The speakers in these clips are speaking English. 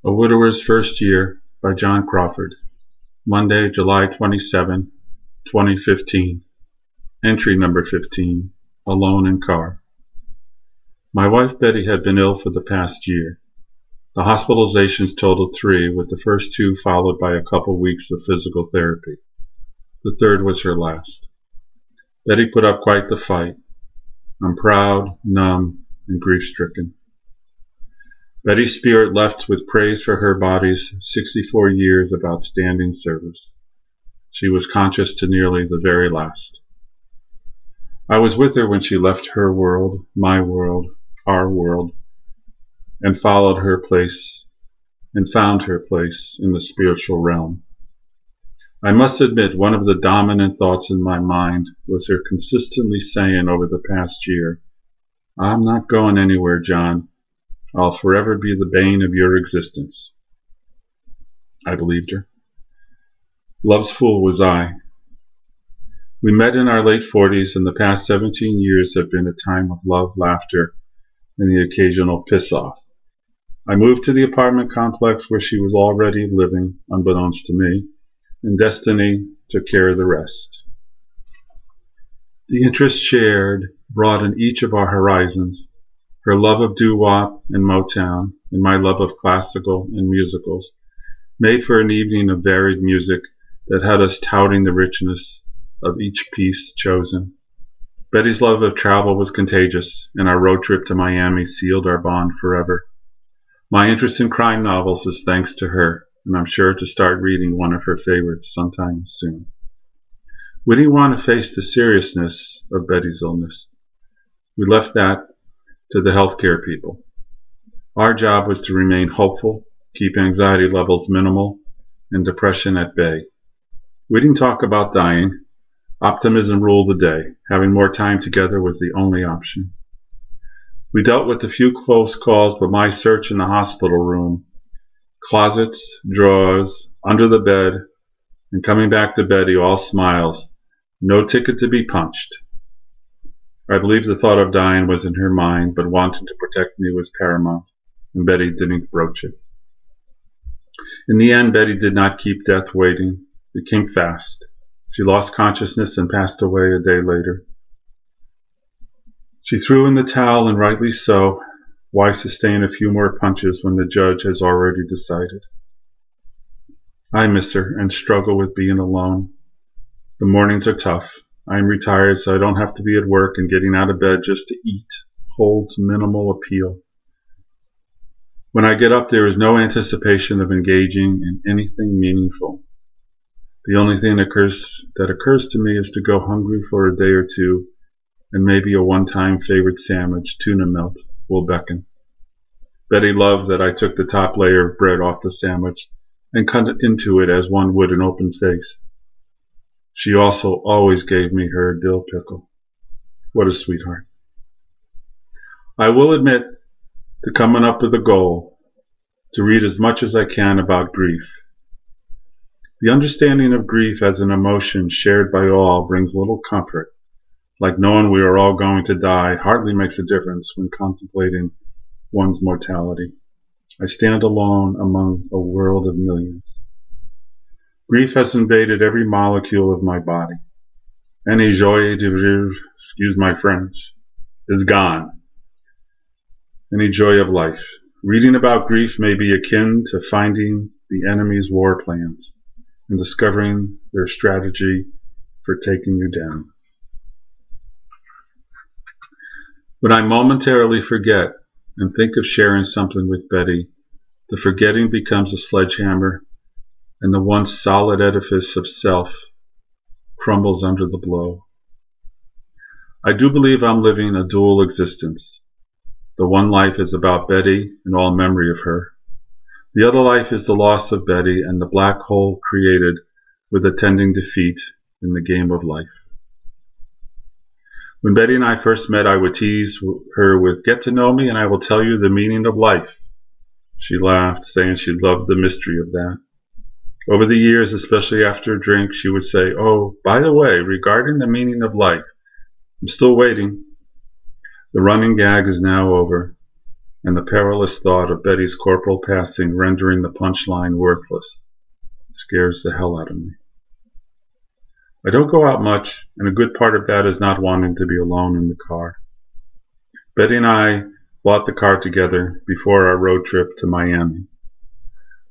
A Widower's First Year by John Crawford. Monday, July 27, 2015. Entry number 15. Alone in car. My wife Betty had been ill for the past year. The hospitalizations totaled 3, with the first 2 followed by a couple weeks of physical therapy. The third was her last. Betty put up quite the fight. I'm proud, numb, and grief-stricken. Betty's spirit left with praise for her body's 64 years of outstanding service. She was conscious to nearly the very last. I was with her when she left her world, my world, our world, and followed her place and found her place in the spiritual realm. I must admit one of the dominant thoughts in my mind was her consistently saying over the past year, "I'm not going anywhere, John. I'll forever be the bane of your existence." I believed her. Love's fool was I. We met in our late 40s, and the past 17 years have been a time of love, laughter, and the occasional piss-off. I moved to the apartment complex where she was already living, unbeknownst to me, and destiny took care of the rest. The interests shared broadened each of our horizons. Her love of doo-wop and Motown, and my love of classical and musicals, made for an evening of varied music that had us touting the richness of each piece chosen. Betty's love of travel was contagious, and our road trip to Miami sealed our bond forever. My interest in crime novels is thanks to her, and I'm sure to start reading one of her favorites sometime soon. We didn't want to face the seriousness of Betty's illness. We left that to the healthcare people. Our job was to remain hopeful, keep anxiety levels minimal, and depression at bay. We didn't talk about dying. Optimism ruled the day. Having more time together was the only option. We dealt with a few close calls, but my search in the hospital room, closets, drawers, under the bed, and coming back to Betty, all smiles, no ticket to be punched. I believe the thought of dying was in her mind, but wanting to protect me was paramount, and Betty didn't broach it. In the end, Betty did not keep death waiting. It came fast. She lost consciousness and passed away a day later. She threw in the towel, and rightly so. Why sustain a few more punches when the judge has already decided? I miss her and struggle with being alone. The mornings are tough. I am retired, so I don't have to be at work, and getting out of bed just to eat holds minimal appeal. When I get up, there is no anticipation of engaging in anything meaningful. The only thing that occurs to me is to go hungry for a day or two, and maybe a one-time favorite sandwich, tuna melt, will beckon. Betty loved that I took the top layer of bread off the sandwich and cut into it as one would an open face. She also always gave me her dill pickle. What a sweetheart. I will admit to coming up with a goal, to read as much as I can about grief. The understanding of grief as an emotion shared by all brings little comfort. Like knowing we are all going to die hardly makes a difference when contemplating one's mortality. I stand alone among a world of millions. Grief has invaded every molecule of my body. Any joie de vivre, excuse my French, is gone. Any joy of life. Reading about grief may be akin to finding the enemy's war plans and discovering their strategy for taking you down. When I momentarily forget and think of sharing something with Betty, the forgetting becomes a sledgehammer, and the once solid edifice of self crumbles under the blow. I do believe I'm living a dual existence. The one life is about Betty and all memory of her. The other life is the loss of Betty and the black hole created with attending defeat in the game of life. When Betty and I first met, I would tease her with, "Get to know me and I will tell you the meaning of life." She laughed, saying she loved the mystery of that. Over the years, especially after a drink, she would say, "Oh, by the way, regarding the meaning of life, I'm still waiting." The running gag is now over, and the perilous thought of Betty's corporal passing rendering the punchline worthless scares the hell out of me. I don't go out much, and a good part of that is not wanting to be alone in the car. Betty and I bought the car together before our road trip to Miami.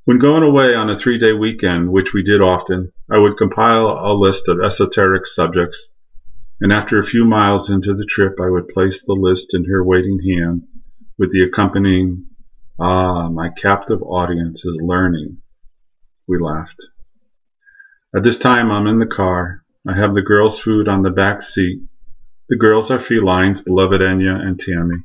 When going away on a 3-day weekend, which we did often, I would compile a list of esoteric subjects, and after a few miles into the trip I would place the list in her waiting hand with the accompanying, "Ah, my captive audience is learning." We laughed. At this time I'm in the car. I have the girls' food on the back seat. The girls are felines, beloved Enya and Tammy.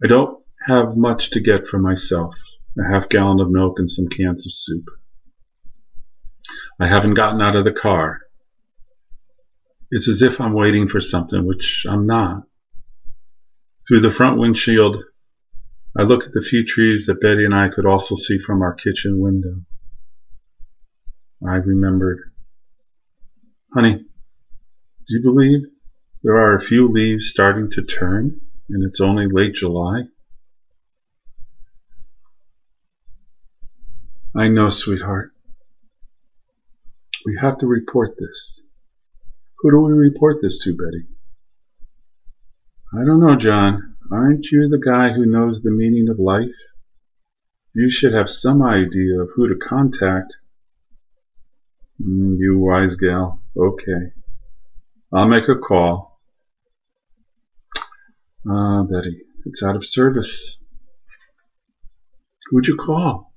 I don't have much to get for myself. A half-gallon of milk and some cans of soup. I haven't gotten out of the car. It's as if I'm waiting for something, which I'm not. Through the front windshield, I look at the few trees that Betty and I could also see from our kitchen window. I remembered. Honey, do you believe there are a few leaves starting to turn, and it's only late July? I know, sweetheart. We have to report this. Who do we report this to, Betty? I don't know, John. Aren't you the guy who knows the meaning of life? You should have some idea of who to contact. You wise gal. Okay. I'll make a call. Betty, it's out of service. Who'd you call?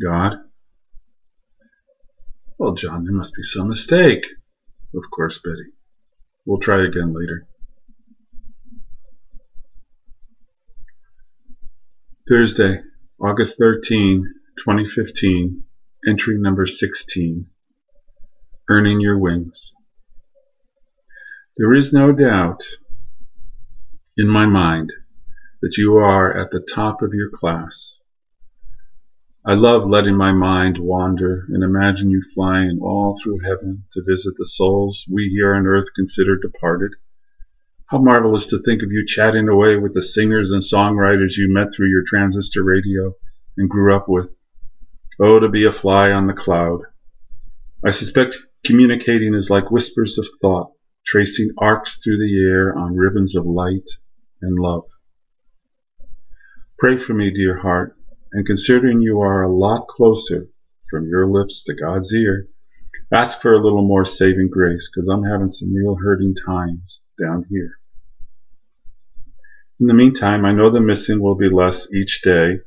God. Well, John, there must be some mistake. Of course, Betty. We'll try again later. Thursday, August 13, 2015, entry number 16, Earning Your Wings. There is no doubt in my mind that you are at the top of your class. I love letting my mind wander and imagine you flying all through heaven to visit the souls we here on earth consider departed. How marvelous to think of you chatting away with the singers and songwriters you met through your transistor radio and grew up with. Oh, to be a fly on the cloud. I suspect communicating is like whispers of thought, tracing arcs through the air on ribbons of light and love. Pray for me, dear heart. And considering you are a lot closer from your lips to God's ear, ask for a little more saving grace, because I'm having some real hurting times down here. In the meantime, I know the missing will be less each day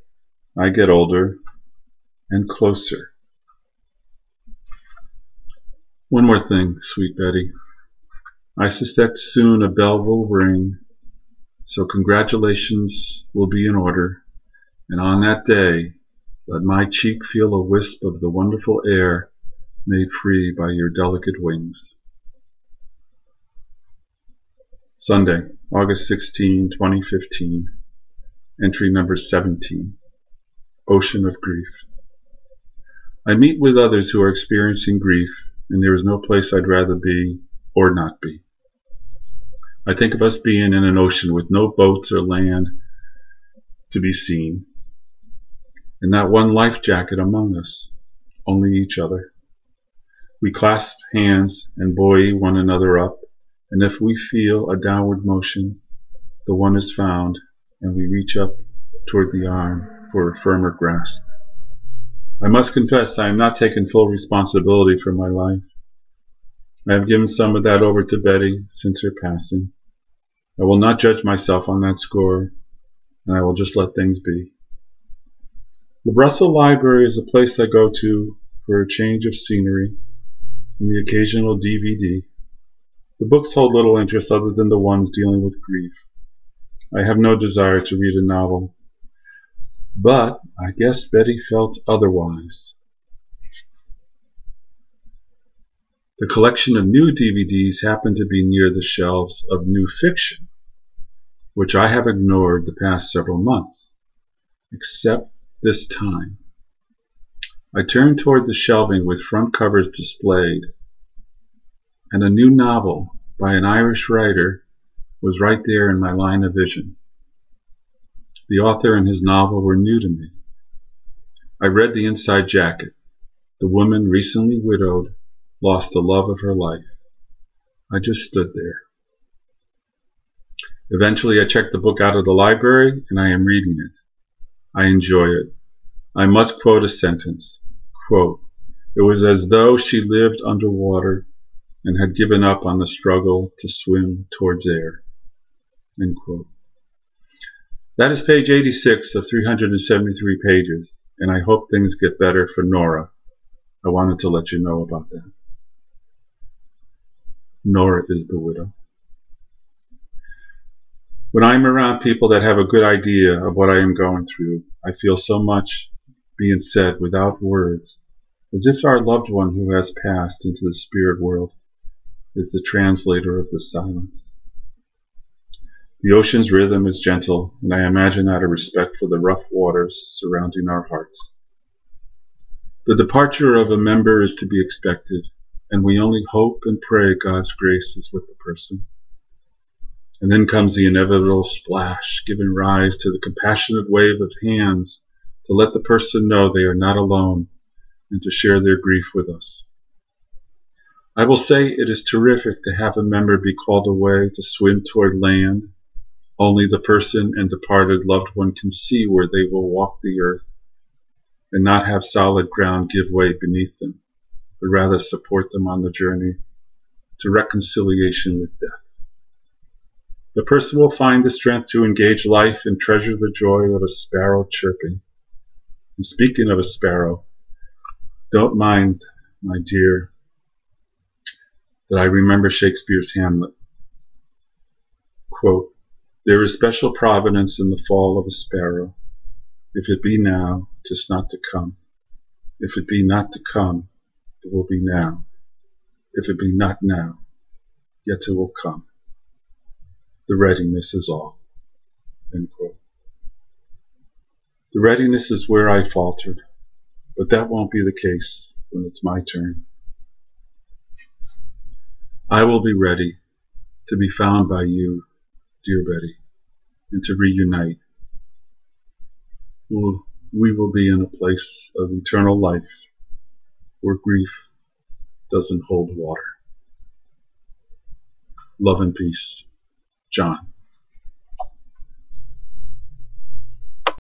I get older and closer. One more thing, sweet Betty. I suspect soon a bell will ring, so congratulations will be in order. And on that day, let my cheek feel a wisp of the wonderful air made free by your delicate wings. Sunday, August 16, 2015, entry number 17, Ocean of Grief. I meet with others who are experiencing grief, and there is no place I'd rather be or not be. I think of us being in an ocean with no boats or land to be seen. And not one life jacket among us, only each other. We clasp hands and buoy one another up, and if we feel a downward motion, the one is found, and we reach up toward the arm for a firmer grasp. I must confess I am not taking full responsibility for my life. I have given some of that over to Betty since her passing. I will not judge myself on that score, and I will just let things be. The Brussels Library is a place I go to for a change of scenery and the occasional DVD. The books hold little interest other than the ones dealing with grief. I have no desire to read a novel, but I guess Betty felt otherwise. The collection of new DVDs happened to be near the shelves of new fiction, which I have ignored the past several months, except this time. I turned toward the shelving with front covers displayed, and a new novel by an Irish writer was right there in my line of vision. The author and his novel were new to me. I read the inside jacket. The woman, recently widowed, lost the love of her life. I just stood there. Eventually I checked the book out of the library, and I am reading it. I enjoy it. I must quote a sentence. Quote, "It was as though she lived underwater and had given up on the struggle to swim towards air." End quote. That is page 86 of 373 pages, and I hope things get better for Nora. I wanted to let you know about that. Nora is the widow. When I'm around people that have a good idea of what I am going through, I feel so much being said without words, as if our loved one who has passed into the spirit world is the translator of the silence. The ocean's rhythm is gentle, and I imagine out of respect for the rough waters surrounding our hearts. The departure of a member is to be expected, and we only hope and pray God's grace is with the person. And then comes the inevitable splash, giving rise to the compassionate wave of hands to let the person know they are not alone and to share their grief with us. I will say it is terrific to have a member be called away to swim toward land. Only the person and departed loved one can see where they will walk the earth and not have solid ground give way beneath them, but rather support them on the journey to reconciliation with death. The person will find the strength to engage life and treasure the joy of a sparrow chirping. And speaking of a sparrow, don't mind, my dear, that I remember Shakespeare's Hamlet. Quote, "There is special providence in the fall of a sparrow. If it be now, 'tis not to come. If it be not to come, it will be now. If it be not now, yet it will come. The readiness is all." End quote. The readiness is where I faltered, but that won't be the case when it's my turn. I will be ready to be found by you, dear Betty, and to reunite. We will be in a place of eternal life where grief doesn't hold water. Love and peace, John.